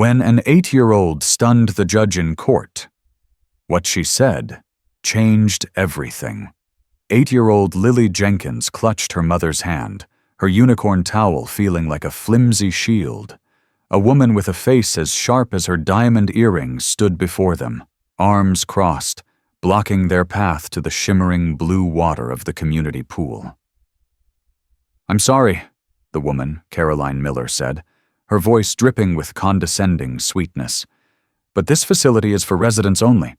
when an 8-year-old stunned the judge in court. What she said changed everything. 8-year-old Lily Jenkins clutched her mother's hand, her unicorn towel feeling like a flimsy shield. A woman with a face as sharp as her diamond earrings stood before them, arms crossed, blocking their path to the shimmering blue water of the community pool. "I'm sorry," the woman, Caroline Miller, said, her voice dripping with condescending sweetness, "but this facility is for residents only."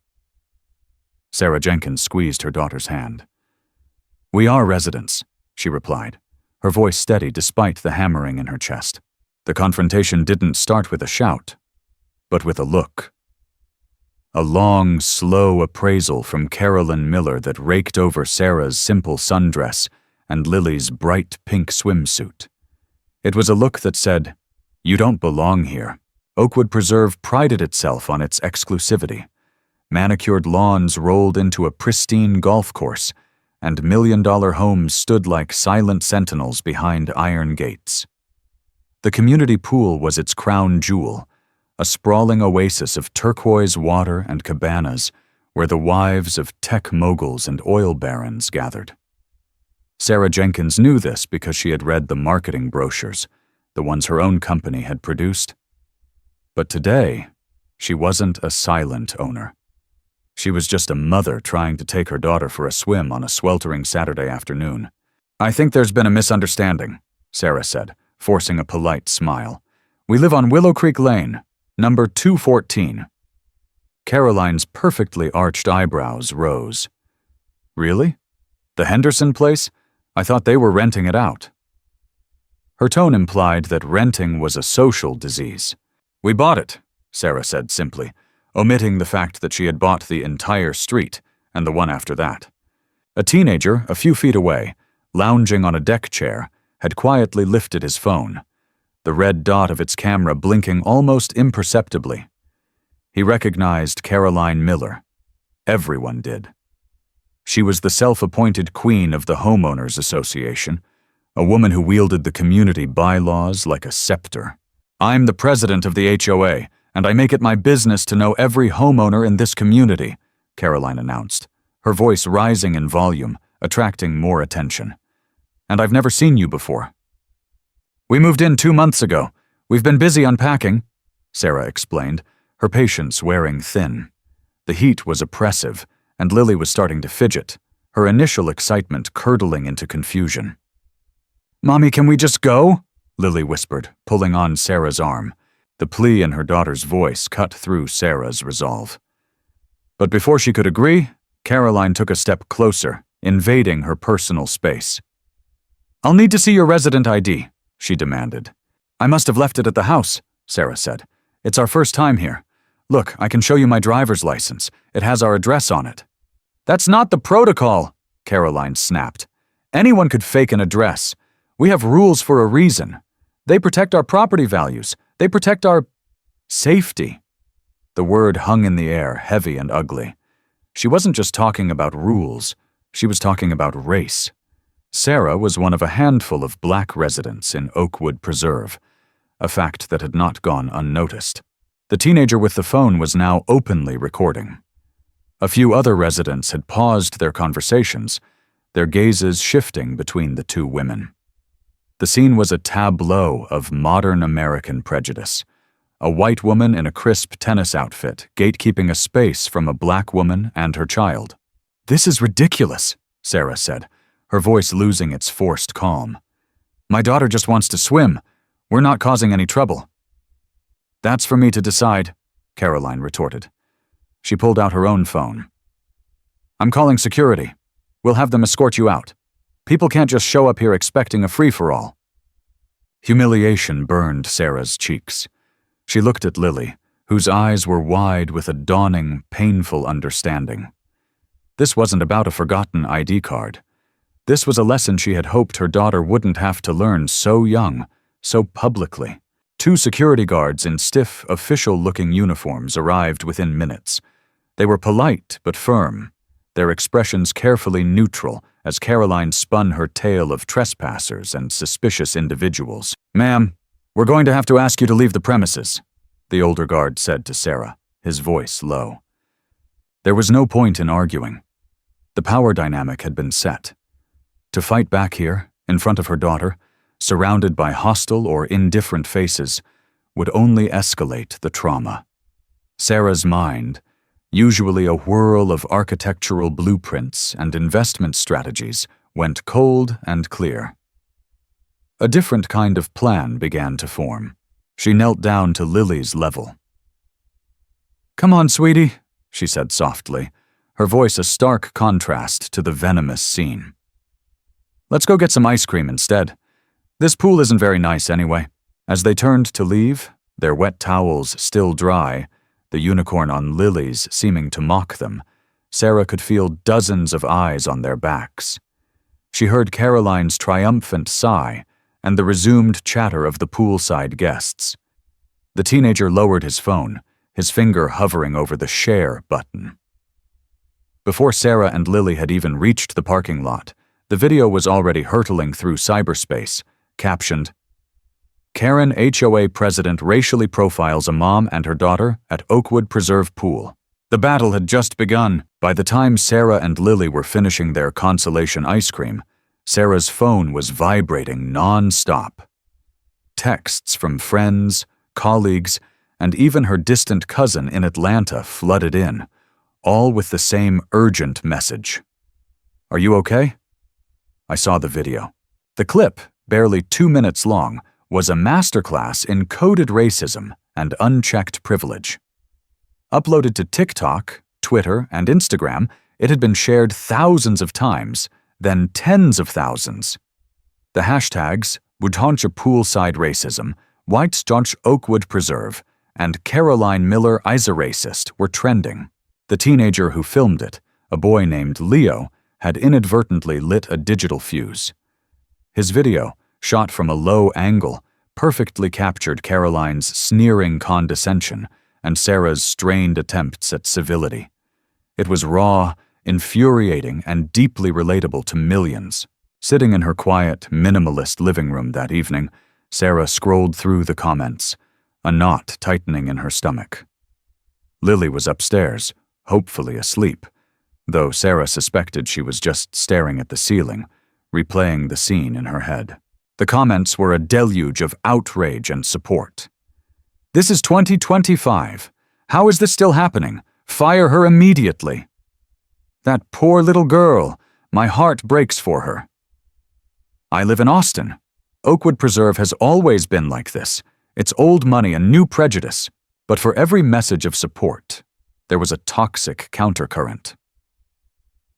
Sarah Jenkins squeezed her daughter's hand. "We are residents," she replied, her voice steady despite the hammering in her chest. The confrontation didn't start with a shout, but with a look. A long, slow appraisal from Carolyn Miller that raked over Sarah's simple sundress and Lily's bright pink swimsuit. It was a look that said, "You don't belong here." Oakwood Preserve prided itself on its exclusivity. Manicured lawns rolled into a pristine golf course, and million-dollar homes stood like silent sentinels behind iron gates. The community pool was its crown jewel, a sprawling oasis of turquoise water and cabanas where the wives of tech moguls and oil barons gathered. Sarah Jenkins knew this because she had read the marketing brochures, the ones her own company had produced. But today, she wasn't a silent owner. She was just a mother trying to take her daughter for a swim on a sweltering Saturday afternoon. "I think there's been a misunderstanding," Sarah said, forcing a polite smile. "We live on Willow Creek Lane, number 214. Caroline's perfectly arched eyebrows rose. "Really? The Henderson place? I thought they were renting it out." Her tone implied that renting was a social disease. "We bought it," Sarah said simply, omitting the fact that she had bought the entire street and the one after that. A teenager, a few feet away, lounging on a deck chair, had quietly lifted his phone, the red dot of its camera blinking almost imperceptibly. He recognized Caroline Miller. Everyone did. She was the self-appointed queen of the Homeowners Association, a woman who wielded the community bylaws like a scepter. "I'm the president of the HOA, and I make it my business to know every homeowner in this community," Caroline announced, her voice rising in volume, attracting more attention. "And I've never seen you before." "We moved in 2 months ago. We've been busy unpacking," Sarah explained, her patience wearing thin. The heat was oppressive, and Lily was starting to fidget, her initial excitement curdling into confusion. "Mommy, can we just go?" Lily whispered, pulling on Sarah's arm. The plea in her daughter's voice cut through Sarah's resolve. But before she could agree, Caroline took a step closer, invading her personal space. "I'll need to see your resident ID," she demanded. "I must have left it at the house," Sarah said. "It's our first time here. Look, I can show you my driver's license. It has our address on it." "That's not the protocol," Caroline snapped. "Anyone could fake an address. We have rules for a reason. They protect our property values. They protect our safety." The word hung in the air, heavy and ugly. She wasn't just talking about rules. She was talking about race. Sarah was one of a handful of black residents in Oakwood Preserve, a fact that had not gone unnoticed. The teenager with the phone was now openly recording. A few other residents had paused their conversations, their gazes shifting between the two women. The scene was a tableau of modern American prejudice. A white woman in a crisp tennis outfit, gatekeeping a space from a black woman and her child. "This is ridiculous," Sarah said, her voice losing its forced calm. "My daughter just wants to swim. We're not causing any trouble." "That's for me to decide," Caroline retorted. She pulled out her own phone. "I'm calling security. We'll have them escort you out. People can't just show up here expecting a free-for-all." Humiliation burned Sarah's cheeks. She looked at Lily, whose eyes were wide with a dawning, painful understanding. This wasn't about a forgotten ID card. This was a lesson she had hoped her daughter wouldn't have to learn so young, so publicly. 2 security guards in stiff, official-looking uniforms arrived within minutes. They were polite but firm, their expressions carefully neutral as Caroline spun her tale of trespassers and suspicious individuals. "Ma'am, we're going to have to ask you to leave the premises." the older guard said to Sarah, his voice low. There was no point in arguing. The power dynamic had been set. To fight back here, in front of her daughter, surrounded by hostile or indifferent faces, would only escalate the trauma. Sarah's mind, usually a whirl of architectural blueprints and investment strategies, went cold and clear. A different kind of plan began to form. She knelt down to Lily's level. "Come on, sweetie," she said softly, her voice a stark contrast to the venomous scene. "Let's go get some ice cream instead. This pool isn't very nice anyway." As they turned to leave, their wet towels still dry, the unicorn on Lily's seeming to mock them, Sarah could feel dozens of eyes on their backs. She heard Caroline's triumphant sigh and the resumed chatter of the poolside guests. The teenager lowered his phone, his finger hovering over the share button. Before Sarah and Lily had even reached the parking lot, the video was already hurtling through cyberspace, captioned, "Karen HOA president racially profiles a mom and her daughter at Oakwood Preserve Pool." The battle had just begun. By the time Sarah and Lily were finishing their consolation ice cream, Sarah's phone was vibrating non-stop. Texts from friends, colleagues, and even her distant cousin in Atlanta flooded in, all with the same urgent message. "Are you okay?" I saw the video. The clip, barely 2 minutes long, was a masterclass in coded racism and unchecked privilege. Uploaded to TikTok, Twitter, and Instagram, it had been shared thousands of times, then tens of thousands. The hashtags Butoncha Poolside Racism, White Staunch Oakwood Preserve, and Caroline Miller Is a Racist were trending. The teenager who filmed it, a boy named Leo, had inadvertently lit a digital fuse. His video, shot from a low angle, perfectly captured Caroline's sneering condescension and Sarah's strained attempts at civility. It was raw, infuriating, and deeply relatable to millions. Sitting in her quiet, minimalist living room that evening, Sarah scrolled through the comments, a knot tightening in her stomach. Lily was upstairs, hopefully asleep, though Sarah suspected she was just staring at the ceiling, replaying the scene in her head. The comments were a deluge of outrage and support. "This is 2025. How is this still happening? Fire her immediately." "That poor little girl. My heart breaks for her." "I live in Austin. Oakwood Preserve has always been like this. It's old money and new prejudice." But for every message of support, there was a toxic countercurrent.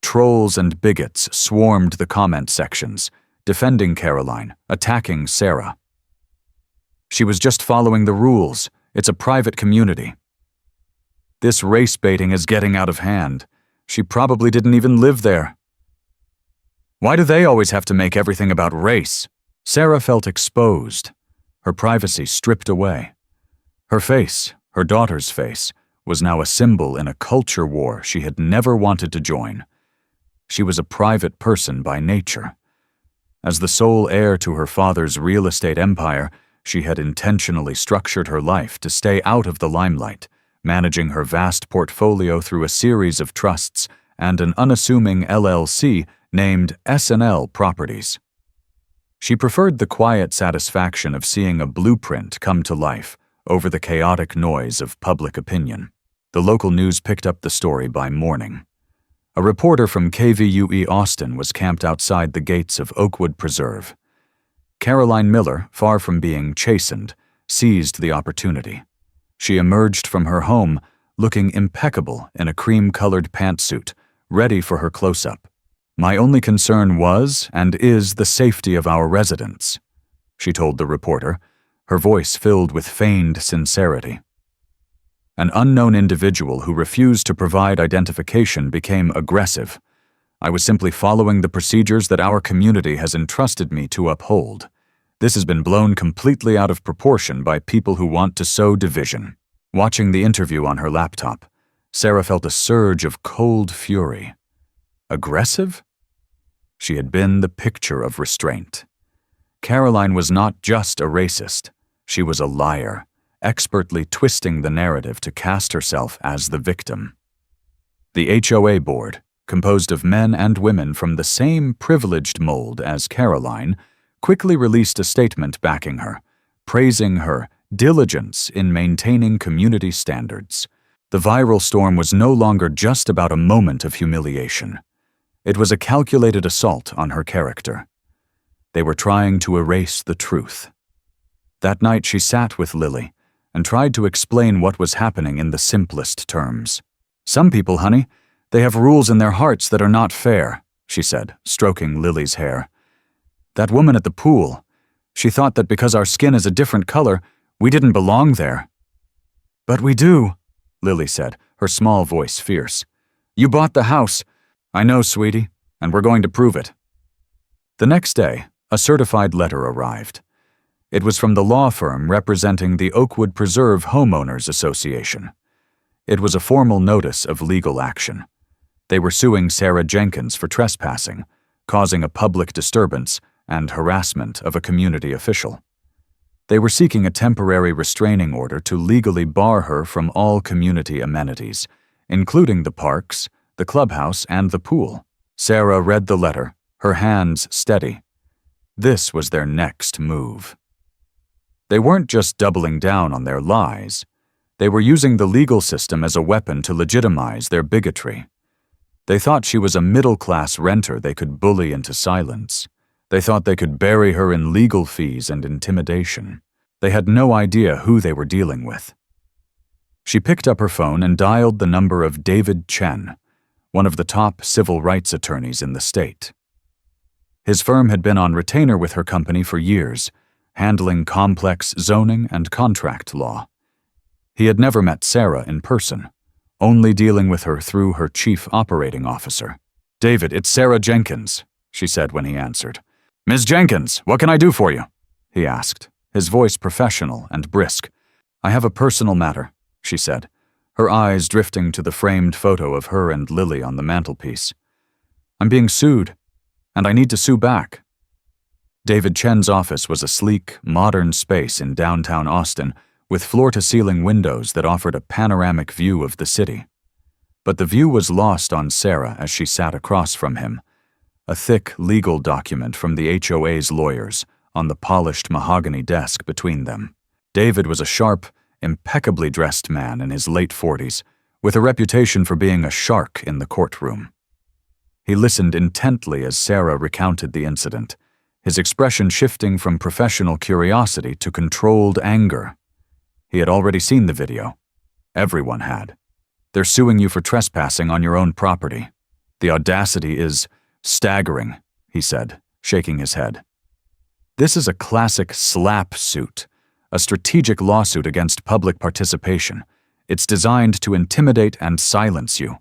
Trolls and bigots swarmed the comment sections, defending Caroline, attacking Sarah. "She was just following the rules. It's a private community." "This race baiting is getting out of hand. She probably didn't even live there." "Why do they always have to make everything about race?" Sarah felt exposed, her privacy stripped away. Her face, her daughter's face, was now a symbol in a culture war she had never wanted to join. She was a private person by nature. As the sole heir to her father's real estate empire, she had intentionally structured her life to stay out of the limelight, managing her vast portfolio through a series of trusts and an unassuming LLC named S&L Properties. She preferred the quiet satisfaction of seeing a blueprint come to life over the chaotic noise of public opinion. The local news picked up the story by morning. A reporter from KVUE Austin was camped outside the gates of Oakwood Preserve. Caroline Miller, far from being chastened, seized the opportunity. She emerged from her home, looking impeccable in a cream-colored pantsuit, ready for her close-up. "My only concern was and is the safety of our residents," she told the reporter, her voice filled with feigned sincerity. An unknown individual who refused to provide identification became aggressive. "I was simply following the procedures that our community has entrusted me to uphold. This has been blown completely out of proportion by people who want to sow division." Watching the interview on her laptop, Sarah felt a surge of cold fury. Aggressive? She had been the picture of restraint. Caroline was not just a racist. She was a liar, expertly twisting the narrative to cast herself as the victim. The HOA board, composed of men and women from the same privileged mold as Caroline, quickly released a statement backing her, praising her diligence in maintaining community standards. The viral storm was no longer just about a moment of humiliation. It was a calculated assault on her character. They were trying to erase the truth. That night she sat with Lily and tried to explain what was happening in the simplest terms. "Some people, honey, they have rules in their hearts that are not fair," she said, stroking Lily's hair. "That woman at the pool, she thought that because our skin is a different color, we didn't belong there." "But we do," Lily said, her small voice fierce. "You bought the house." "I know, sweetie, and we're going to prove it." The next day, a certified letter arrived. It was from the law firm representing the Oakwood Preserve Homeowners Association. It was a formal notice of legal action. They were suing Sarah Jenkins for trespassing, causing a public disturbance, and harassment of a community official. They were seeking a temporary restraining order to legally bar her from all community amenities, including the parks, the clubhouse, and the pool. Sarah read the letter, her hands steady. This was their next move. They weren't just doubling down on their lies. They were using the legal system as a weapon to legitimize their bigotry. They thought she was a middle-class renter they could bully into silence. They thought they could bury her in legal fees and intimidation. They had no idea who they were dealing with. She picked up her phone and dialed the number of David Chen, one of the top civil rights attorneys in the state. His firm had been on retainer with her company for years, handling complex zoning and contract law. He had never met Sarah in person, only dealing with her through her chief operating officer. "David, it's Sarah Jenkins," she said when he answered. "Ms. Jenkins, what can I do for you?" he asked, his voice professional and brisk. "I have a personal matter," she said, her eyes drifting to the framed photo of her and Lily on the mantelpiece. "I'm being sued, and I need to sue back." David Chen's office was a sleek, modern space in downtown Austin with floor-to-ceiling windows that offered a panoramic view of the city. But the view was lost on Sarah as she sat across from him, a thick legal document from the HOA's lawyers on the polished mahogany desk between them. David was a sharp, impeccably dressed man in his late 40s, with a reputation for being a shark in the courtroom. He listened intently as Sarah recounted the incident, his expression shifting from professional curiosity to controlled anger. He had already seen the video. Everyone had. "They're suing you for trespassing on your own property. The audacity is staggering," he said, shaking his head. "This is a classic SLAP suit, a strategic lawsuit against public participation. It's designed to intimidate and silence you.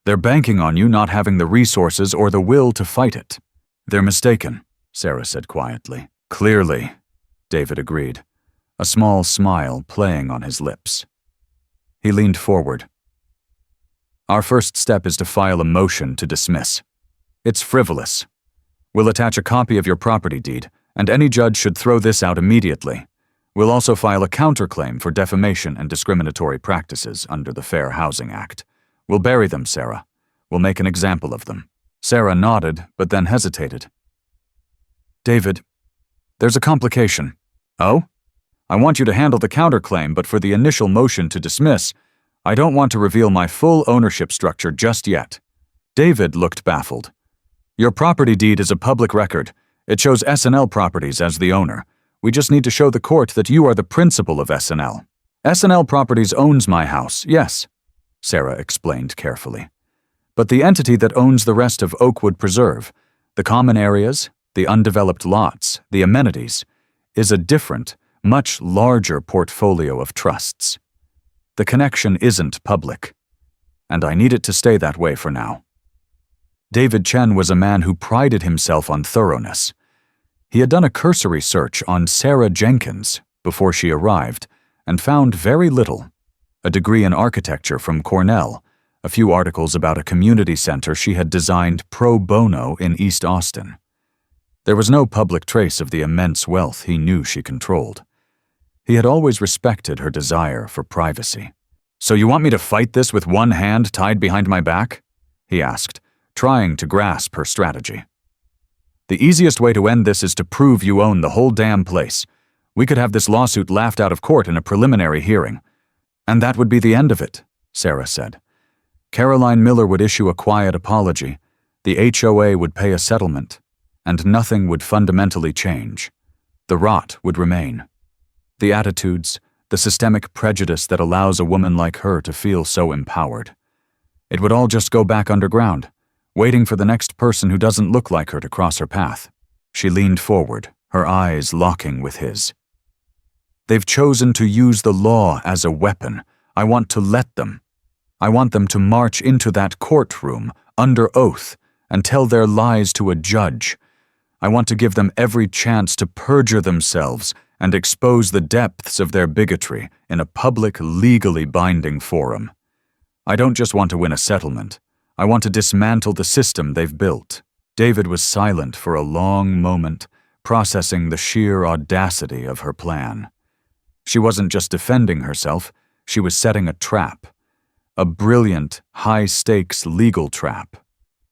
They're banking on you not having the resources or the will to fight it." "They're mistaken," Sarah said quietly. "Clearly," David agreed, a small smile playing on his lips. He leaned forward. "Our first step is to file a motion to dismiss. It's frivolous. We'll attach a copy of your property deed, and any judge should throw this out immediately. We'll also file a counterclaim for defamation and discriminatory practices under the Fair Housing Act. We'll bury them, Sarah. We'll make an example of them." Sarah nodded, but then hesitated. "David, there's a complication." "Oh? I want you to handle the counterclaim, but for the initial motion to dismiss, I don't want to reveal my full ownership structure just yet." David looked baffled. "Your property deed is a public record. It shows S&L Properties as the owner. We just need to show the court that you are the principal of S&L. S&L Properties owns my house, yes," Sarah explained carefully. "But the entity that owns the rest of Oakwood Preserve, the common areas, the undeveloped lots, the amenities, is a different, much larger portfolio of trusts. The connection isn't public, and I need it to stay that way for now." David Chen was a man who prided himself on thoroughness. He had done a cursory search on Sarah Jenkins before she arrived and found very little: a degree in architecture from Cornell, a few articles about a community center she had designed pro bono in East Austin. There was no public trace of the immense wealth he knew she controlled. He had always respected her desire for privacy. "So you want me to fight this with one hand tied behind my back?" he asked, trying to grasp her strategy. "The easiest way to end this is to prove you own the whole damn place. We could have this lawsuit laughed out of court in a preliminary hearing. And that would be the end of it," Sarah said. Caroline Miller would issue a quiet apology, the HOA would pay a settlement, and nothing would fundamentally change. The rot would remain. The attitudes, the systemic prejudice that allows a woman like her to feel so empowered. It would all just go back underground, waiting for the next person who doesn't look like her to cross her path. She leaned forward, her eyes locking with his. "They've chosen to use the law as a weapon. I want to let them. I want them to march into that courtroom, under oath, and tell their lies to a judge. I want to give them every chance to perjure themselves and expose the depths of their bigotry in a public, legally binding forum. I don't just want to win a settlement. I want to dismantle the system they've built." David was silent for a long moment, processing the sheer audacity of her plan. She wasn't just defending herself, she was setting a trap. A brilliant, high-stakes legal trap.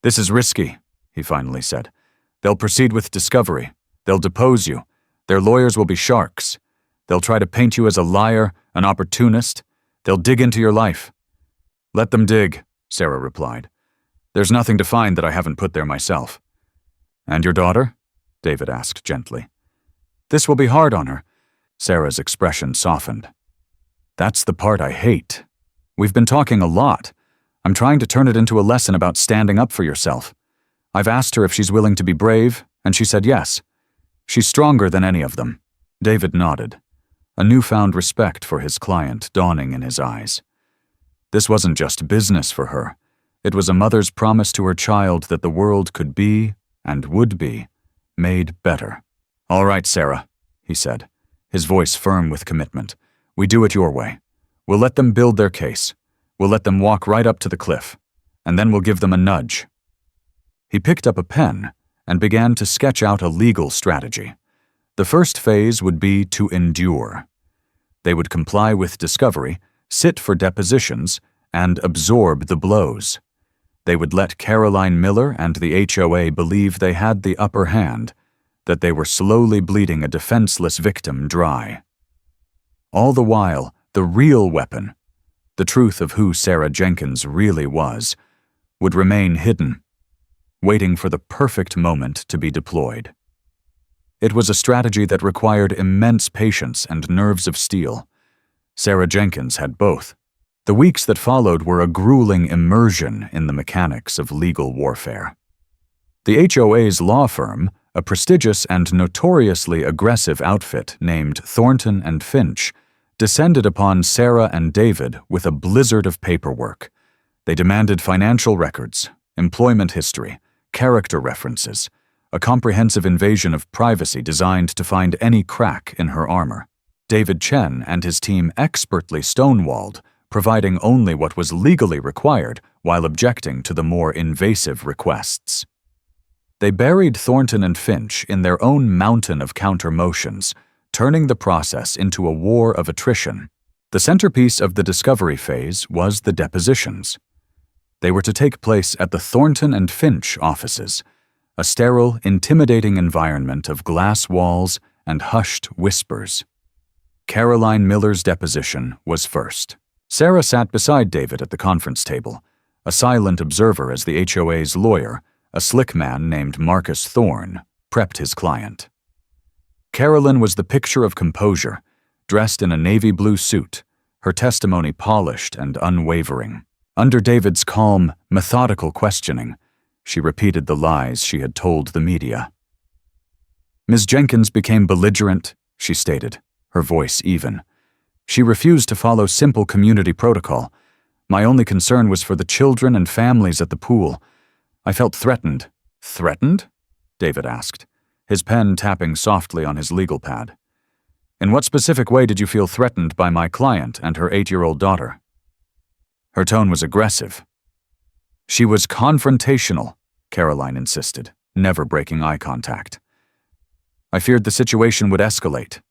"This is risky," he finally said. "They'll proceed with discovery. They'll depose you. Their lawyers will be sharks. They'll try to paint you as a liar, an opportunist. They'll dig into your life." "Let them dig," Sarah replied. "There's nothing to find that I haven't put there myself." "And your daughter?" David asked gently. "This will be hard on her." Sarah's expression softened. "That's the part I hate. We've been talking a lot. I'm trying to turn it into a lesson about standing up for yourself. I've asked her if she's willing to be brave, and she said yes. She's stronger than any of them." David nodded, a newfound respect for his client dawning in his eyes. This wasn't just business for her. It was a mother's promise to her child that the world could be, and would be, made better. "All right, Sarah," he said, his voice firm with commitment. "We do it your way. We'll let them build their case. We'll let them walk right up to the cliff, and then we'll give them a nudge." He picked up a pen and began to sketch out a legal strategy. The first phase would be to endure. They would comply with discovery, sit for depositions, and absorb the blows. They would let Caroline Miller and the HOA believe they had the upper hand, that they were slowly bleeding a defenseless victim dry. All the while, the real weapon, the truth of who Sarah Jenkins really was, would remain hidden, waiting for the perfect moment to be deployed. It was a strategy that required immense patience and nerves of steel. Sarah Jenkins had both. The weeks that followed were a grueling immersion in the mechanics of legal warfare. The HOA's law firm, a prestigious and notoriously aggressive outfit named Thornton and Finch, descended upon Sarah and David with a blizzard of paperwork. They demanded financial records, employment history, character references, a comprehensive invasion of privacy designed to find any crack in her armor. David Chen and his team expertly stonewalled, providing only what was legally required while objecting to the more invasive requests. They buried Thornton and Finch in their own mountain of counter-motions, turning the process into a war of attrition. The centerpiece of the discovery phase was the depositions. They were to take place at the Thornton and Finch offices, a sterile, intimidating environment of glass walls and hushed whispers. Caroline Miller's deposition was first. Sarah sat beside David at the conference table, a silent observer as the HOA's lawyer, a slick man named Marcus Thorne, prepped his client. Carolyn was the picture of composure, dressed in a navy blue suit, her testimony polished and unwavering. Under David's calm, methodical questioning, she repeated the lies she had told the media. Ms. Jenkins became belligerent, she stated, her voice even. She refused to follow simple community protocol. My only concern was for the children and families at the pool. I felt threatened. Threatened? David asked, his pen tapping softly on his legal pad. In what specific way did you feel threatened by my client and her 8-year-old daughter? Her tone was aggressive. She was confrontational, Caroline insisted, never breaking eye contact. I feared the situation would escalate.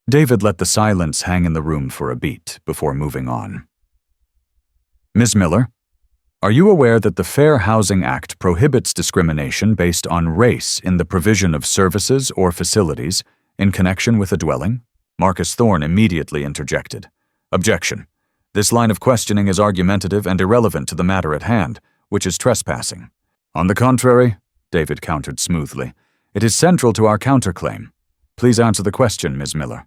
David let the silence hang in the room for a beat before moving on. Ms. Miller, are you aware that the Fair Housing Act prohibits discrimination based on race in the provision of services or facilities in connection with a dwelling? Marcus Thorne immediately interjected. Objection. This line of questioning is argumentative and irrelevant to the matter at hand, which is trespassing. On the contrary, David countered smoothly, it is central to our counterclaim. Please answer the question, Ms. Miller.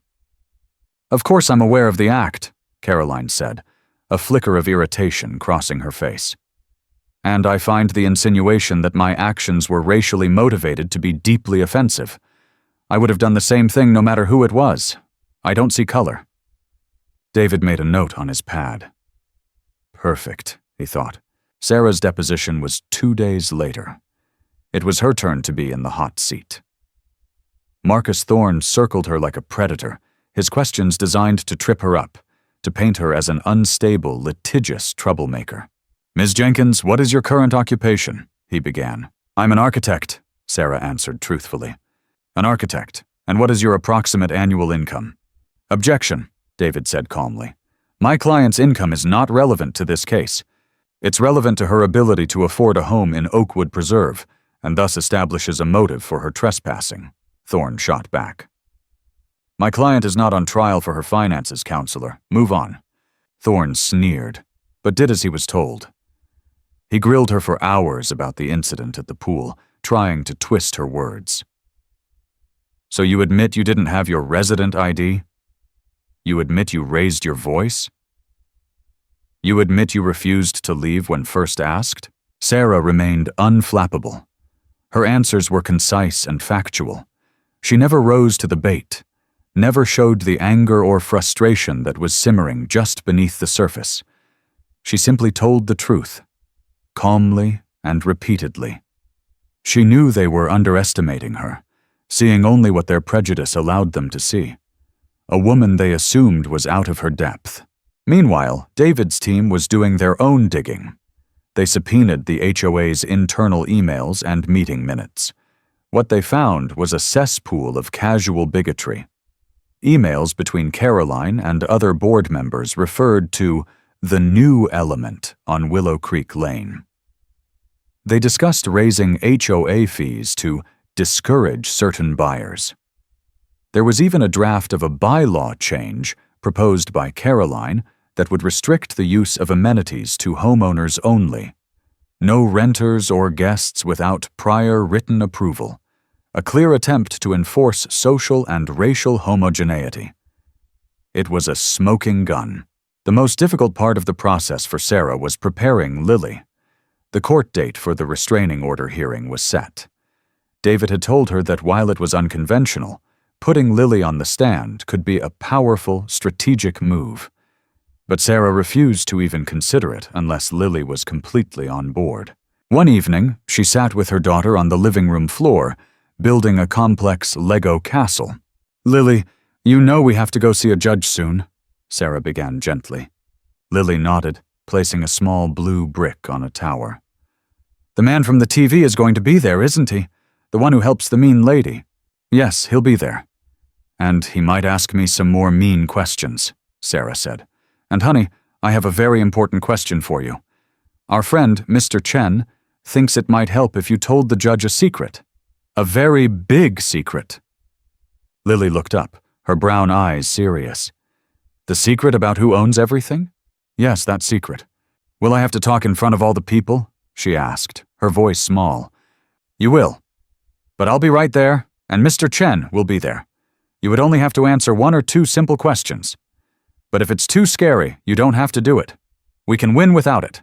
Of course I'm aware of the act, Caroline said, a flicker of irritation crossing her face. And I find the insinuation that my actions were racially motivated to be deeply offensive. I would have done the same thing no matter who it was. I don't see color. David made a note on his pad. Perfect, he thought. Sarah's deposition was 2 days later. It was her turn to be in the hot seat. Marcus Thorne circled her like a predator, his questions designed to trip her up, to paint her as an unstable, litigious troublemaker. Ms. Jenkins, what is your current occupation? He began. I'm an architect, Sarah answered truthfully. An architect. And what is your approximate annual income? Objection, David said calmly. My client's income is not relevant to this case. It's relevant to her ability to afford a home in Oakwood Preserve, and thus establishes a motive for her trespassing, Thorne shot back. My client is not on trial for her finances, counselor. Move on. Thorne sneered, but did as he was told. He grilled her for hours about the incident at the pool, trying to twist her words. So you admit you didn't have your resident ID? You admit you raised your voice? You admit you refused to leave when first asked? Sarah remained unflappable. Her answers were concise and factual. She never rose to the bait, never showed the anger or frustration that was simmering just beneath the surface. She simply told the truth, calmly and repeatedly. She knew they were underestimating her, seeing only what their prejudice allowed them to see. A woman they assumed was out of her depth. Meanwhile, David's team was doing their own digging. They subpoenaed the HOA's internal emails and meeting minutes. What they found was a cesspool of casual bigotry. Emails between Caroline and other board members referred to the new element on Willow Creek Lane. They discussed raising HOA fees to discourage certain buyers. There was even a draft of a bylaw change proposed by Caroline that would restrict the use of amenities to homeowners only. No renters or guests without prior written approval. A clear attempt to enforce social and racial homogeneity. It was a smoking gun. The most difficult part of the process for Sarah was preparing Lily. The court date for the restraining order hearing was set. David had told her that while it was unconventional, putting Lily on the stand could be a powerful, strategic move. But Sarah refused to even consider it unless Lily was completely on board. One evening, she sat with her daughter on the living room floor, building a complex Lego castle. Lily, you know we have to go see a judge soon, Sarah began gently. Lily nodded, placing a small blue brick on a tower. The man from the TV is going to be there, isn't he? The one who helps the mean lady. Yes, he'll be there. And he might ask me some more mean questions, Sarah said. And honey, I have a very important question for you. Our friend, Mr. Chen, thinks it might help if you told the judge a secret. A very big secret. Lily looked up, her brown eyes serious. The secret about who owns everything? Yes, that secret. Will I have to talk in front of all the people? She asked, her voice small. You will. But I'll be right there, and Mr. Chen will be there. You would only have to answer 1 or 2 simple questions. But if it's too scary, you don't have to do it. We can win without it.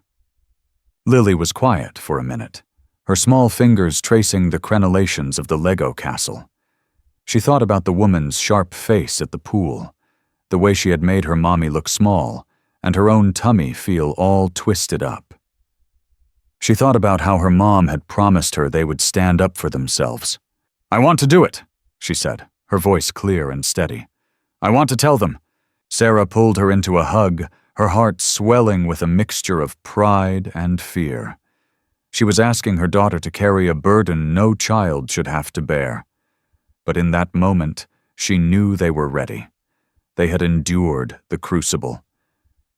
Lily was quiet for a minute, her small fingers tracing the crenellations of the Lego castle. She thought about the woman's sharp face at the pool, the way she had made her mommy look small, and her own tummy feel all twisted up. She thought about how her mom had promised her they would stand up for themselves. I want to do it, she said, her voice clear and steady. I want to tell them. Sarah pulled her into a hug, her heart swelling with a mixture of pride and fear. She was asking her daughter to carry a burden no child should have to bear. But in that moment, she knew they were ready. They had endured the crucible.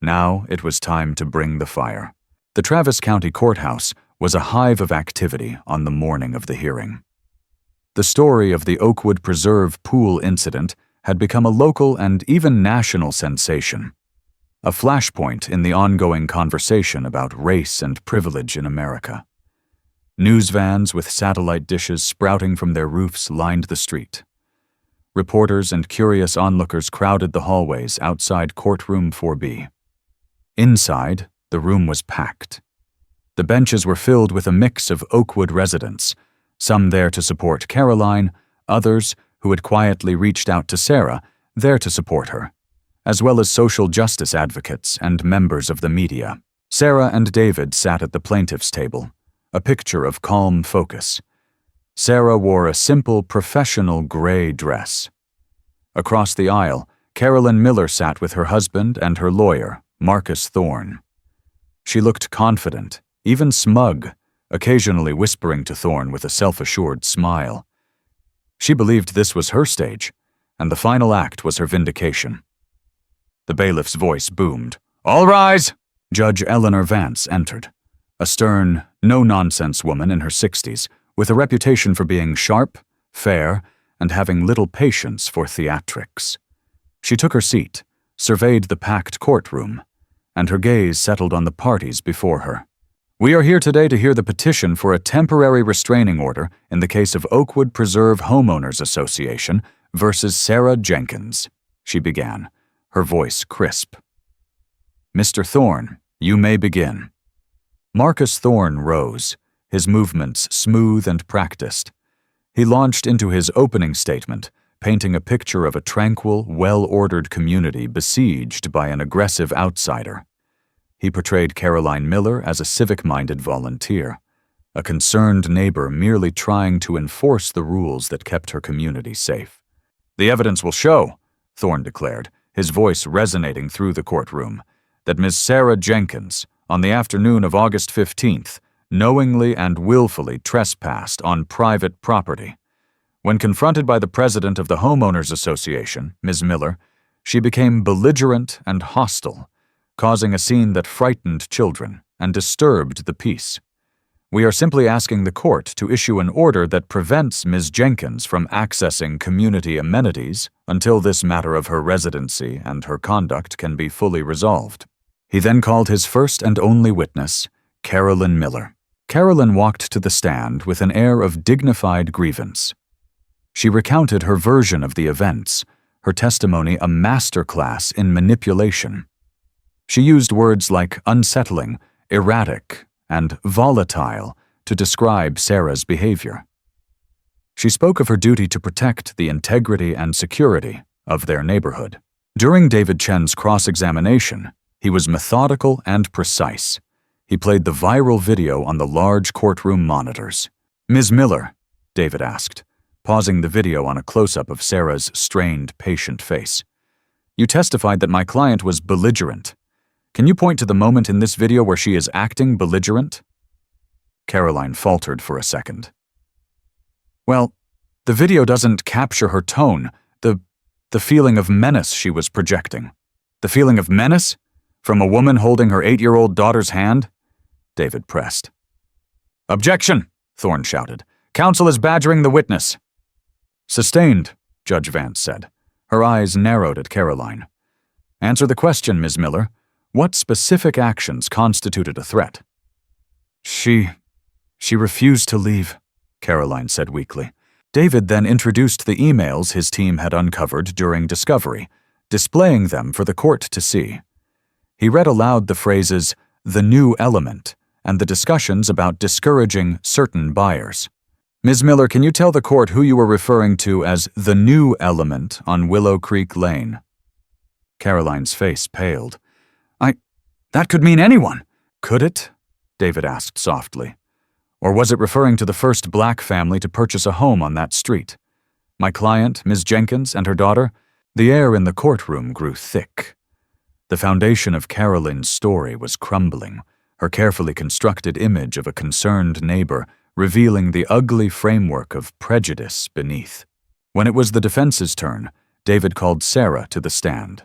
Now it was time to bring the fire. The Travis County Courthouse was a hive of activity on the morning of the hearing. The story of the Oakwood Preserve pool incident had become a local and even national sensation, a flashpoint in the ongoing conversation about race and privilege in America. News vans with satellite dishes sprouting from their roofs lined the street. Reporters and curious onlookers crowded the hallways outside courtroom 4B. Inside, the room was packed. The benches were filled with a mix of Oakwood residents, some there to support Caroline, others who had quietly reached out to Sarah, there to support her, as well as social justice advocates and members of the media. Sarah and David sat at the plaintiff's table, a picture of calm focus. Sarah wore a simple, professional gray dress. Across the aisle, Carolyn Miller sat with her husband and her lawyer, Marcus Thorne. She looked confident, even smug, occasionally whispering to Thorne with a self-assured smile. She believed this was her stage, and the final act was her vindication. The bailiff's voice boomed. "All rise!" Judge Eleanor Vance entered, a stern, no-nonsense woman in her 60s, with a reputation for being sharp, fair, and having little patience for theatrics. She took her seat, surveyed the packed courtroom, and her gaze settled on the parties before her. "We are here today to hear the petition for a temporary restraining order in the case of Oakwood Preserve Homeowners Association versus Sarah Jenkins," she began, her voice crisp. "Mr. Thorne, you may begin." Marcus Thorne rose, his movements smooth and practiced. He launched into his opening statement, painting a picture of a tranquil, well-ordered community besieged by an aggressive outsider. He portrayed Caroline Miller as a civic-minded volunteer, a concerned neighbor merely trying to enforce the rules that kept her community safe. "The evidence will show," Thorne declared, his voice resonating through the courtroom, "that Ms. Sarah Jenkins, on the afternoon of August 15th, knowingly and willfully trespassed on private property. When confronted by the president of the Homeowners Association, Ms. Miller, she became belligerent and hostile, causing a scene that frightened children and disturbed the peace. We are simply asking the court to issue an order that prevents Ms. Jenkins from accessing community amenities until this matter of her residency and her conduct can be fully resolved." He then called his first and only witness, Carolyn Miller. Carolyn walked to the stand with an air of dignified grievance. She recounted her version of the events, her testimony a masterclass in manipulation. She used words like unsettling, erratic, and volatile to describe Sarah's behavior. She spoke of her duty to protect the integrity and security of their neighborhood. During David Chen's cross-examination, he was methodical and precise. He played the viral video on the large courtroom monitors. "Ms. Miller," David asked, pausing the video on a close-up of Sarah's strained, patient face, "you testified that my client was belligerent. Can you point to the moment in this video where she is acting belligerent?" Caroline faltered for a second. "Well, the video doesn't capture her tone, the feeling of menace she was projecting." "The feeling of menace? From a woman holding her 8-year-old daughter's hand?" David pressed. "Objection!" Thorne shouted. "Counsel is badgering the witness." "Sustained," Judge Vance said. Her eyes narrowed at Caroline. "Answer the question, Ms. Miller. What specific actions constituted a threat?" She refused to leave," Caroline said weakly. David then introduced the emails his team had uncovered during discovery, displaying them for the court to see. He read aloud the phrases, "the new element," and the discussions about discouraging certain buyers. "Ms. Miller, can you tell the court who you were referring to as the new element on Willow Creek Lane?" Caroline's face paled. That could mean anyone." "Could it?" David asked softly. "Or was it referring to the first black family to purchase a home on that street? My client, Ms. Jenkins, and her daughter?" The air in the courtroom grew thick. The foundation of Caroline's story was crumbling, her carefully constructed image of a concerned neighbor revealing the ugly framework of prejudice beneath. When it was the defense's turn, David called Sarah to the stand.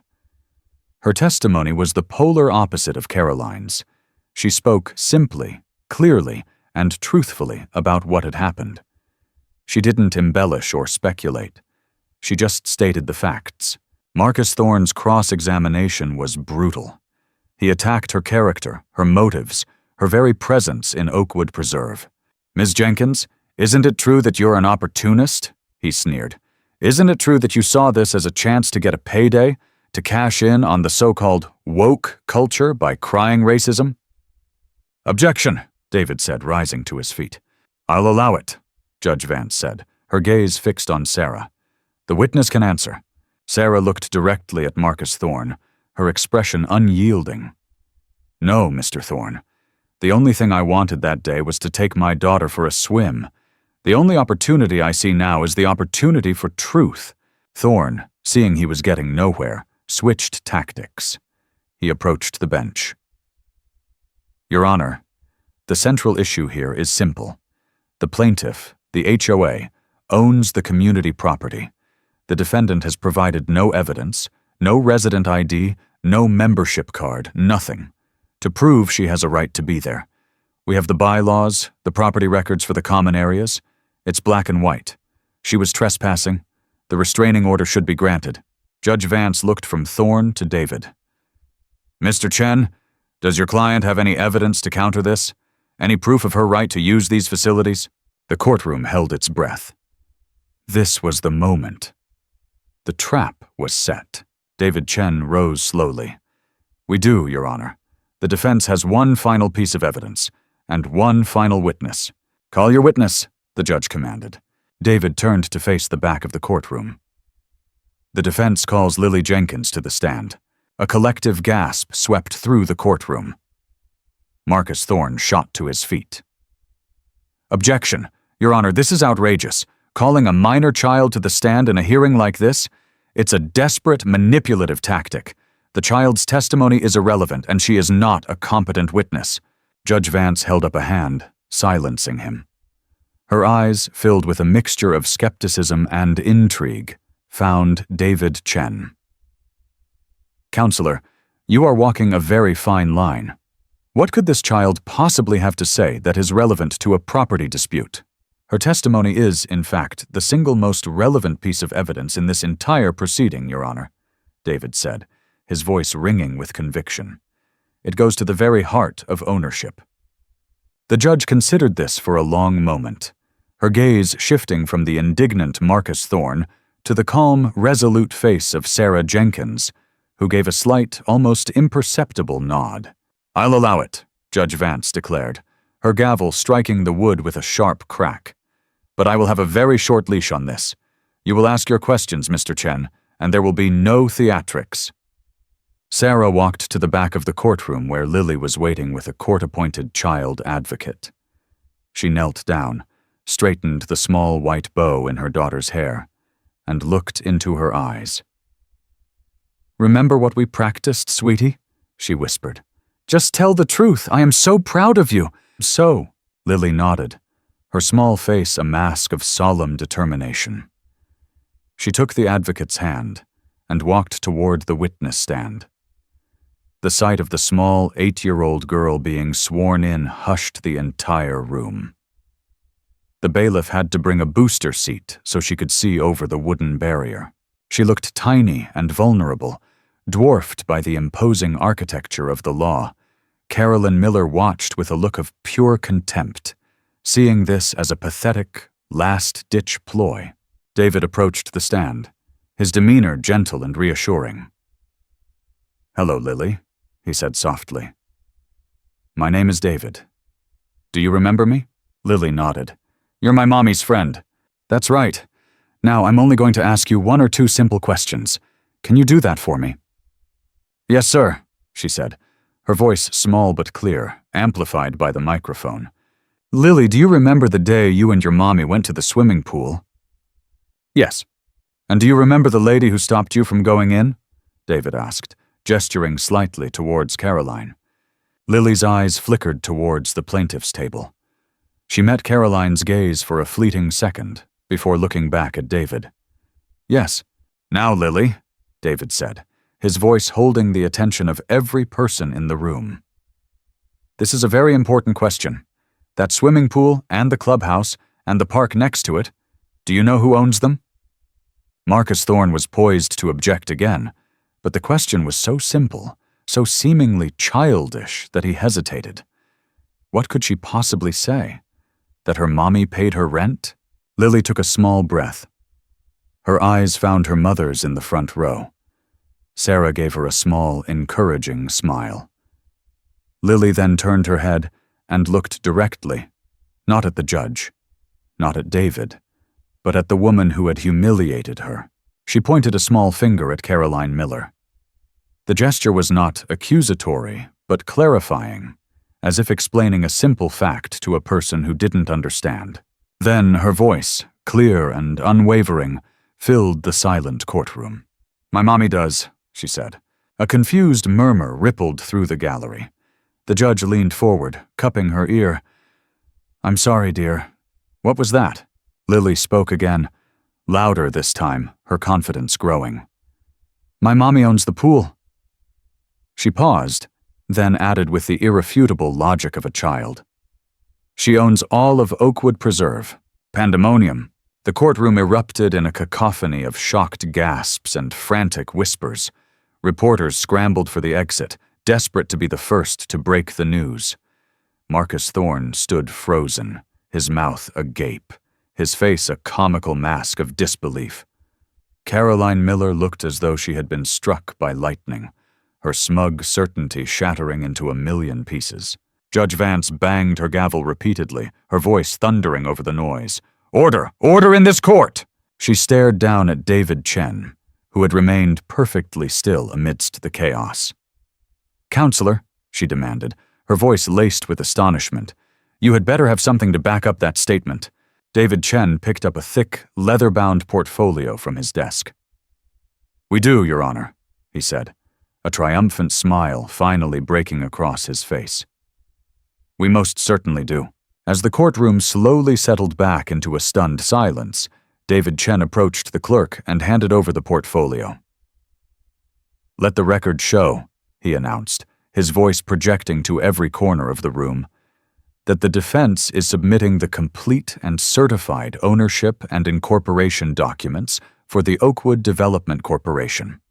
Her testimony was the polar opposite of Caroline's. She spoke simply, clearly, and truthfully about what had happened. She didn't embellish or speculate. She just stated the facts. Marcus Thorne's cross-examination was brutal. He attacked her character, her motives, her very presence in Oakwood Preserve. "Ms. Jenkins, isn't it true that you're an opportunist?" he sneered. "Isn't it true that you saw this as a chance to get a payday, to cash in on the so-called woke culture by crying racism?" "Objection," David said, rising to his feet. "I'll allow it," Judge Vance said, her gaze fixed on Sarah. "The witness can answer." Sarah looked directly at Marcus Thorne, her expression unyielding. "No, Mr. Thorne. The only thing I wanted that day was to take my daughter for a swim. The only opportunity I see now is the opportunity for truth." Thorne, seeing he was getting nowhere, switched tactics. He approached the bench. "Your Honor, the central issue here is simple. The plaintiff, the HOA, owns the community property. The defendant has provided no evidence, no resident ID, no membership card, nothing, to prove she has a right to be there. We have the bylaws, the property records for the common areas. It's black and white. She was trespassing. The restraining order should be granted." Judge Vance looked from Thorne to David. "Mr. Chen, does your client have any evidence to counter this? Any proof of her right to use these facilities?" The courtroom held its breath. This was the moment. The trap was set. David Chen rose slowly. "We do, Your Honor. The defense has one final piece of evidence, and one final witness." "Call your witness," the judge commanded. David turned to face the back of the courtroom. The defense calls Lily Jenkins to the stand. A collective gasp swept through the courtroom. Marcus Thorne shot to his feet. "Objection. Your Honor, this is outrageous. Calling a minor child to the stand in a hearing like this? It's a desperate, manipulative tactic. The child's testimony is irrelevant, and she is not a competent witness." Judge Vance held up a hand, silencing him. Her eyes, filled with a mixture of skepticism and intrigue, found David Chen. "Counselor, you are walking a very fine line. What could this child possibly have to say that is relevant to a property dispute?" "Her testimony is, in fact, the single most relevant piece of evidence in this entire proceeding, Your Honor," David said, his voice ringing with conviction. "It goes to the very heart of ownership." The judge considered this for a long moment, her gaze shifting from the indignant Marcus Thorne to the calm, resolute face of Sarah Jenkins, who gave a slight, almost imperceptible nod. "I'll allow it," Judge Vance declared, her gavel striking the wood with a sharp crack. "But I will have a very short leash on this. You will ask your questions, Mr. Chen, and there will be no theatrics." Sarah walked to the back of the courtroom where Lily was waiting with a court-appointed child advocate. She knelt down, straightened the small white bow in her daughter's hair, and looked into her eyes. "Remember what we practiced, sweetie?" she whispered. "Just tell the truth. I am so proud of you." "So," Lily nodded, her small face a mask of solemn determination. She took the advocate's hand and walked toward the witness stand. The sight of the small 8-year-old girl being sworn in hushed the entire room. The bailiff had to bring a booster seat so she could see over the wooden barrier. She looked tiny and vulnerable, dwarfed by the imposing architecture of the law. Carolyn Miller watched with a look of pure contempt, seeing this as a pathetic, last-ditch ploy. David approached the stand, his demeanor gentle and reassuring. "Hello, Lily," he said softly. "My name is David. Do you remember me?" Lily nodded. "You're my mommy's friend." "That's right. Now I'm only going to ask you 1 or 2 simple questions. Can you do that for me?" "Yes, sir," she said, her voice small but clear, amplified by the microphone. "Lily, do you remember the day you and your mommy went to the swimming pool?" "Yes." "And do you remember the lady who stopped you from going in?" David asked, gesturing slightly towards Caroline. Lily's eyes flickered towards the plaintiff's table. She met Caroline's gaze for a fleeting second before looking back at David. "Yes, "Now, Lily," David said, his voice holding the attention of every person in the room. "This is a very important question. That swimming pool and the clubhouse and the park next to it, do you know who owns them?" Marcus Thorne was poised to object again, but the question was so simple, so seemingly childish that he hesitated. What could she possibly say? That her mommy paid her rent? Lily took a small breath. Her eyes found her mother's in the front row. Sarah gave her a small, encouraging smile. Lily then turned her head and looked directly, not at the judge, not at David, but at the woman who had humiliated her. She pointed a small finger at Caroline Miller. The gesture was not accusatory, but clarifying, as if explaining a simple fact to a person who didn't understand. Then her voice, clear and unwavering, filled the silent courtroom. "My mommy does," she said. A confused murmur rippled through the gallery. The judge leaned forward, cupping her ear. "I'm sorry, dear. What was that?" Lily spoke again, louder this time, her confidence growing. "My mommy owns the pool." She paused, then added with the irrefutable logic of a child. "She owns all of Oakwood Preserve." Pandemonium. The courtroom erupted in a cacophony of shocked gasps and frantic whispers. Reporters scrambled for the exit, desperate to be the first to break the news. Marcus Thorne stood frozen, his mouth agape, his face a comical mask of disbelief. Caroline Miller looked as though she had been struck by lightning, her smug certainty shattering into a million pieces. Judge Vance banged her gavel repeatedly, her voice thundering over the noise. "Order! Order in this court!" She stared down at David Chen, who had remained perfectly still amidst the chaos. "Counselor," she demanded, her voice laced with astonishment, "you had better have something to back up that statement." David Chen picked up a thick, leather-bound portfolio from his desk. "We do, Your Honor," he said, a triumphant smile finally breaking across his face. "We most certainly do." As the courtroom slowly settled back into a stunned silence, David Chen approached the clerk and handed over the portfolio. "Let the record show," he announced, his voice projecting to every corner of the room, "that the defense is submitting the complete and certified ownership and incorporation documents for the Oakwood Development Corporation,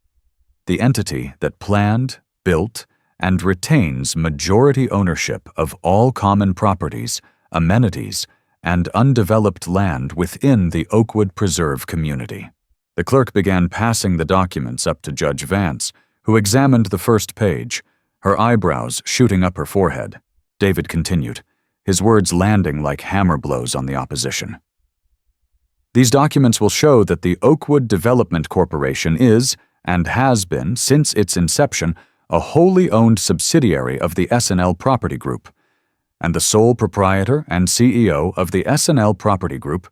the entity that planned, built, and retains majority ownership of all common properties, amenities, and undeveloped land within the Oakwood Preserve community." The clerk began passing the documents up to Judge Vance, who examined the first page, her eyebrows shooting up her forehead. David continued, his words landing like hammer blows on the opposition. "These documents will show that the Oakwood Development Corporation is, and has been since its inception, a wholly owned subsidiary of the S&L Property Group, and the sole proprietor and CEO of the S&L Property Group,"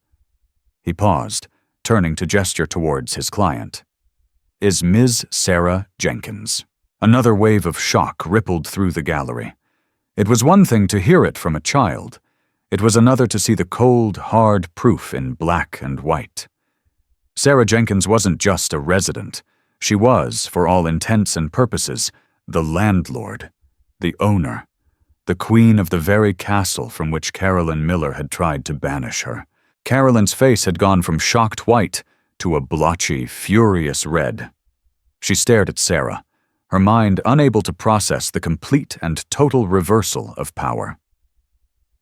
he paused, turning to gesture towards his client, "is Ms. Sarah Jenkins." Another wave of shock rippled through the gallery. It was one thing to hear it from a child. It was another to see the cold, hard proof in black and white. Sarah Jenkins wasn't just a resident. She was, for all intents and purposes, the landlord, the owner, the queen of the very castle from which Caroline Miller had tried to banish her. Caroline's face had gone from shocked white to a blotchy, furious red. She stared at Sarah, her mind unable to process the complete and total reversal of power.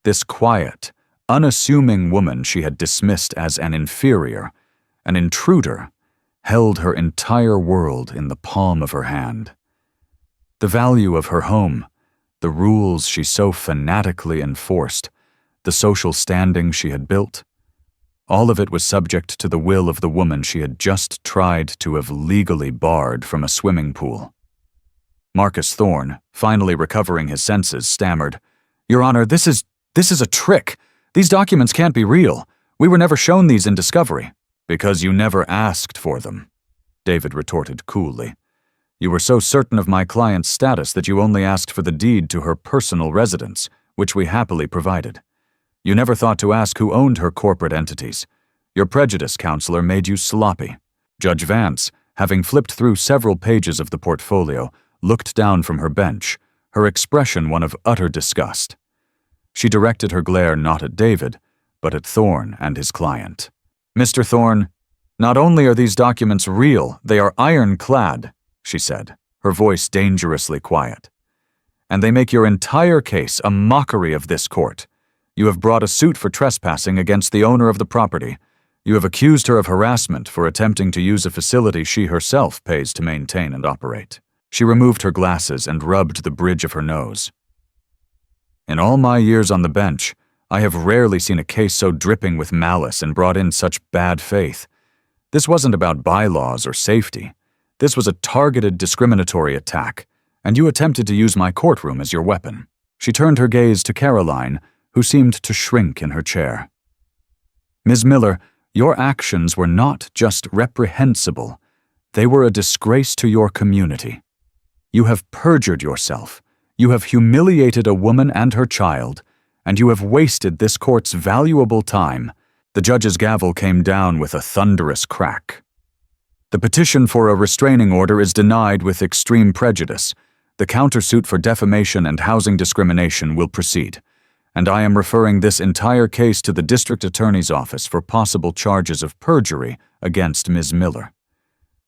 This quiet, unassuming woman she had dismissed as an inferior, an intruder, held her entire world in the palm of her hand. The value of her home, the rules she so fanatically enforced, the social standing she had built, all of it was subject to the will of the woman she had just tried to have legally barred from a swimming pool. Marcus Thorne, finally recovering his senses, stammered, "Your Honor, this is a trick. These documents can't be real. We were never shown these in discovery." "Because you never asked for them," David retorted coolly. "You were so certain of my client's status that you only asked for the deed to her personal residence, which we happily provided. You never thought to ask who owned her corporate entities. Your prejudice, counselor, made you sloppy." Judge Vance, having flipped through several pages of the portfolio, looked down from her bench, her expression one of utter disgust. She directed her glare not at David, but at Thorne and his client. "Mr. Thorne, not only are these documents real, they are ironclad," she said, her voice dangerously quiet. "And they make your entire case a mockery of this court. You have brought a suit for trespassing against the owner of the property. You have accused her of harassment for attempting to use a facility she herself pays to maintain and operate." She removed her glasses and rubbed the bridge of her nose. "In all my years on the bench, I have rarely seen a case so dripping with malice and brought in such bad faith. This wasn't about bylaws or safety. This was a targeted discriminatory attack, and you attempted to use my courtroom as your weapon." She turned her gaze to Caroline, who seemed to shrink in her chair. "Ms. Miller, your actions were not just reprehensible. They were a disgrace to your community. You have perjured yourself. You have humiliated a woman and her child, and you have wasted this court's valuable time." The judge's gavel came down with a thunderous crack. "The petition for a restraining order is denied with extreme prejudice. The countersuit for defamation and housing discrimination will proceed, and I am referring this entire case to the district attorney's office for possible charges of perjury against Ms. Miller.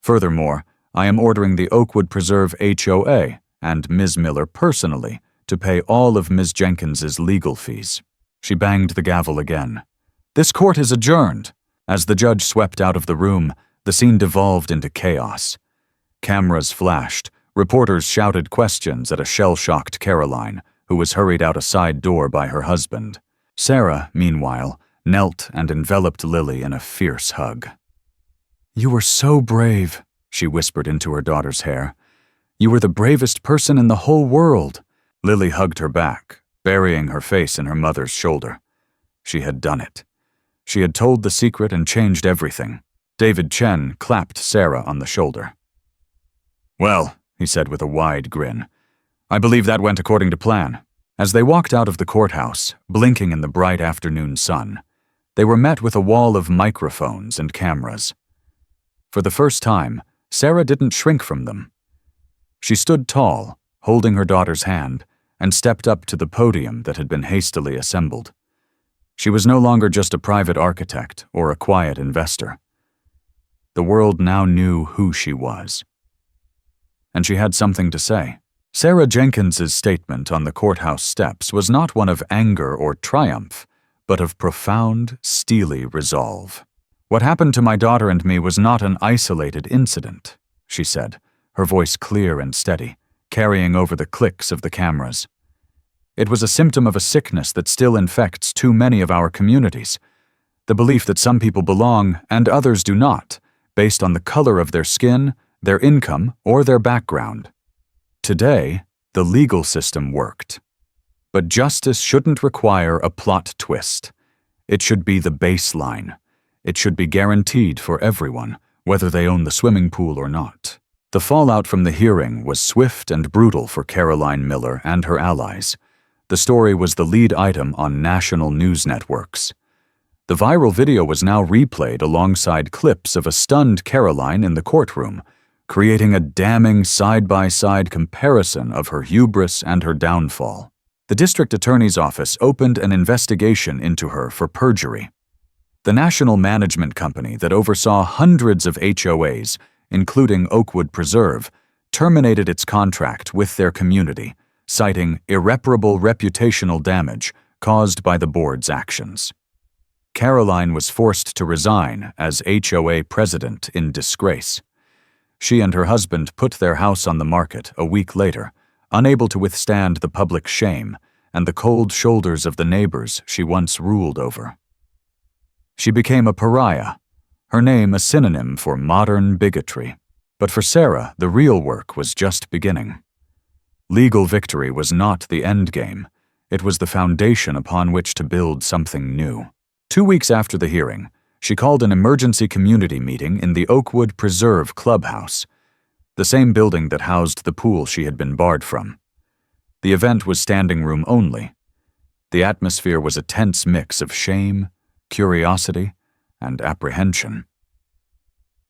Furthermore, I am ordering the Oakwood Preserve HOA and Ms. Miller personally to pay all of Ms. Jenkins's legal fees." She banged the gavel again. "This court is adjourned." As the judge swept out of the room, the scene devolved into chaos. Cameras flashed, reporters shouted questions at a shell-shocked Caroline, who was hurried out a side door by her husband. Sarah, meanwhile, knelt and enveloped Lily in a fierce hug. "You were so brave," she whispered into her daughter's hair. "You were the bravest person in the whole world." Lily hugged her back, burying her face in her mother's shoulder. She had done it. She had told the secret and changed everything. David Chen clapped Sarah on the shoulder. "Well," he said with a wide grin, "I believe that went according to plan." As they walked out of the courthouse, blinking in the bright afternoon sun, they were met with a wall of microphones and cameras. For the first time, Sarah didn't shrink from them. She stood tall, holding her daughter's hand, and stepped up to the podium that had been hastily assembled. She was no longer just a private architect or a quiet investor. The world now knew who she was. And she had something to say. Sarah Jenkins's statement on the courthouse steps was not one of anger or triumph, but of profound, steely resolve. "What happened to my daughter and me was not an isolated incident," she said, her voice clear and steady, carrying over the clicks of the cameras. "It was a symptom of a sickness that still infects too many of our communities. The belief that some people belong and others do not, based on the color of their skin, their income, or their background. Today, the legal system worked. But justice shouldn't require a plot twist. It should be the baseline. It should be guaranteed for everyone, whether they own the swimming pool or not." The fallout from the hearing was swift and brutal for Caroline Miller and her allies. The story was the lead item on national news networks. The viral video was now replayed alongside clips of a stunned Caroline in the courtroom, creating a damning side-by-side comparison of her hubris and her downfall. The district attorney's office opened an investigation into her for perjury. The national management company that oversaw hundreds of HOAs, including Oakwood Preserve, terminated its contract with their community, citing irreparable reputational damage caused by the board's actions. Caroline was forced to resign as HOA president in disgrace. She and her husband put their house on the market a week later, unable to withstand the public shame and the cold shoulders of the neighbors she once ruled over. She became a pariah, her name a synonym for modern bigotry. But for Sarah, the real work was just beginning. Legal victory was not the end game. It was the foundation upon which to build something new. 2 weeks after the hearing, she called an emergency community meeting in the Oakwood Preserve clubhouse, the same building that housed the pool she had been barred from. The event was standing room only. The atmosphere was a tense mix of shame, curiosity, and apprehension.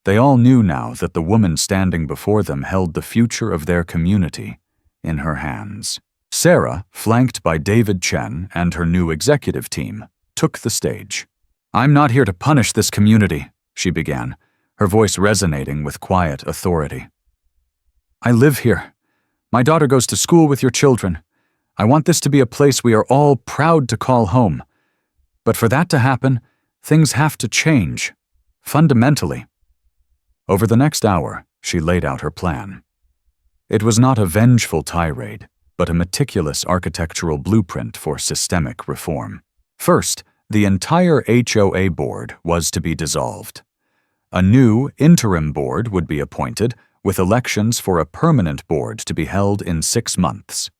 They all knew now that the woman standing before them held the future of their community in her hands. Sarah, flanked by David Chen and her new executive team, took the stage. "I'm not here to punish this community," she began, her voice resonating with quiet authority. "I live here. My daughter goes to school with your children. I want this to be a place we are all proud to call home. But for that to happen, things have to change, fundamentally." Over the next hour, she laid out her plan. It was not a vengeful tirade, but a meticulous architectural blueprint for systemic reform. First, the entire HOA board was to be dissolved. A new interim board would be appointed, with elections for a permanent board to be held in 6 months.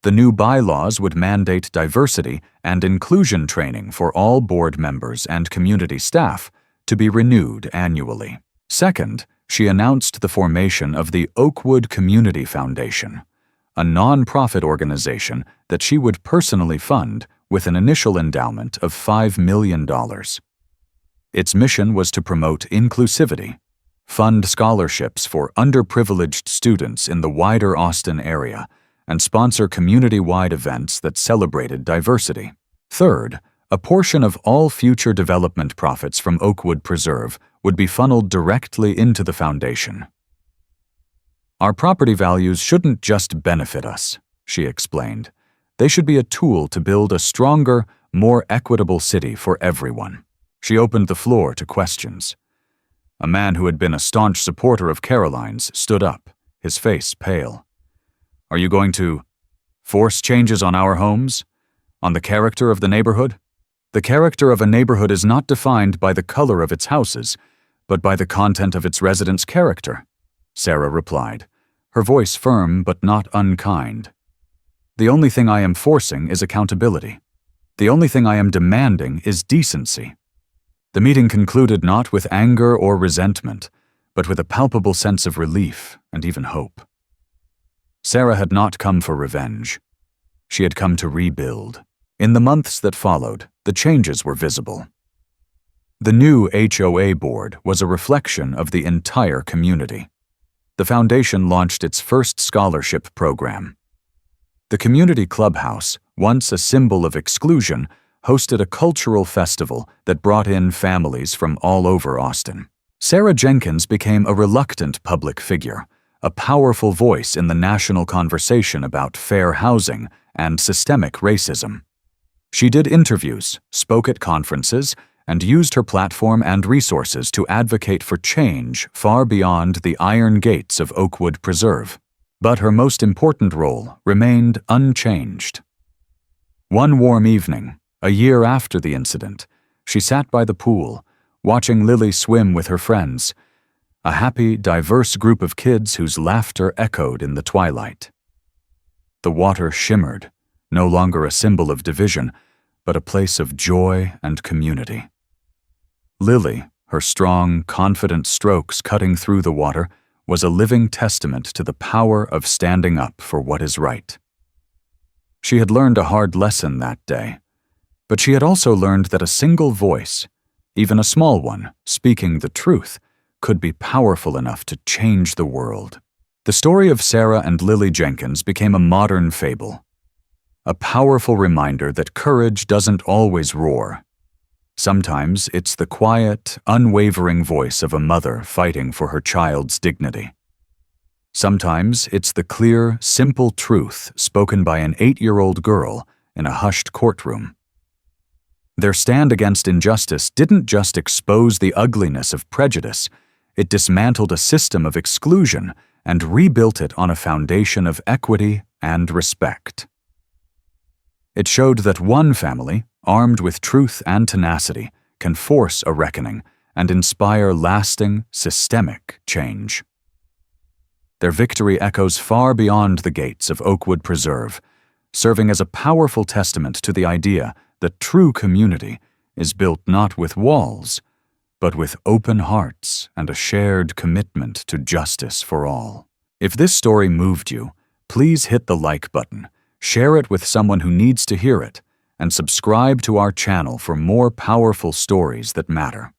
The new bylaws would mandate diversity and inclusion training for all board members and community staff to be renewed annually. Second, she announced the formation of the Oakwood Community Foundation, a non-profit organization that she would personally fund with an initial endowment of $5 million. Its mission was to promote inclusivity, fund scholarships for underprivileged students in the wider Austin area, and sponsor community-wide events that celebrated diversity. Third, a portion of all future development profits from Oakwood Preserve would be funneled directly into the foundation. "Our property values shouldn't just benefit us," she explained. "They should be a tool to build a stronger, more equitable city for everyone." She opened the floor to questions. A man who had been a staunch supporter of Caroline's stood up, his face pale. "Are you going to force changes on our homes? On the character of the neighborhood?" "The character of a neighborhood is not defined by the color of its houses, but by the content of its residents' character," Sarah replied, her voice firm but not unkind. "The only thing I am forcing is accountability. The only thing I am demanding is decency." The meeting concluded not with anger or resentment, but with a palpable sense of relief and even hope. Sarah had not come for revenge. She had come to rebuild. In the months that followed, the changes were visible. The new HOA board was a reflection of the entire community. The foundation launched its first scholarship program. The community clubhouse, once a symbol of exclusion, hosted a cultural festival that brought in families from all over Austin. Sarah Jenkins became a reluctant public figure, a powerful voice in the national conversation about fair housing and systemic racism. She did interviews, spoke at conferences, and used her platform and resources to advocate for change far beyond the iron gates of Oakwood Preserve. But her most important role remained unchanged. One warm evening, a year after the incident, she sat by the pool, watching Lily swim with her friends, a happy, diverse group of kids whose laughter echoed in the twilight. The water shimmered, no longer a symbol of division, but a place of joy and community. Lily, her strong, confident strokes cutting through the water, was a living testament to the power of standing up for what is right. She had learned a hard lesson that day, but she had also learned that a single voice, even a small one, speaking the truth, could be powerful enough to change the world. The story of Sarah and Lily Jenkins became a modern fable, a powerful reminder that courage doesn't always roar. Sometimes it's the quiet, unwavering voice of a mother fighting for her child's dignity. Sometimes it's the clear, simple truth spoken by an 8-year-old girl in a hushed courtroom. Their stand against injustice didn't just expose the ugliness of prejudice, it dismantled a system of exclusion and rebuilt it on a foundation of equity and respect. It showed that one family, armed with truth and tenacity, can force a reckoning and inspire lasting, systemic change. Their victory echoes far beyond the gates of Oakwood Preserve, serving as a powerful testament to the idea that true community is built not with walls, but with open hearts and a shared commitment to justice for all. If this story moved you, please hit the like button, share it with someone who needs to hear it, and subscribe to our channel for more powerful stories that matter.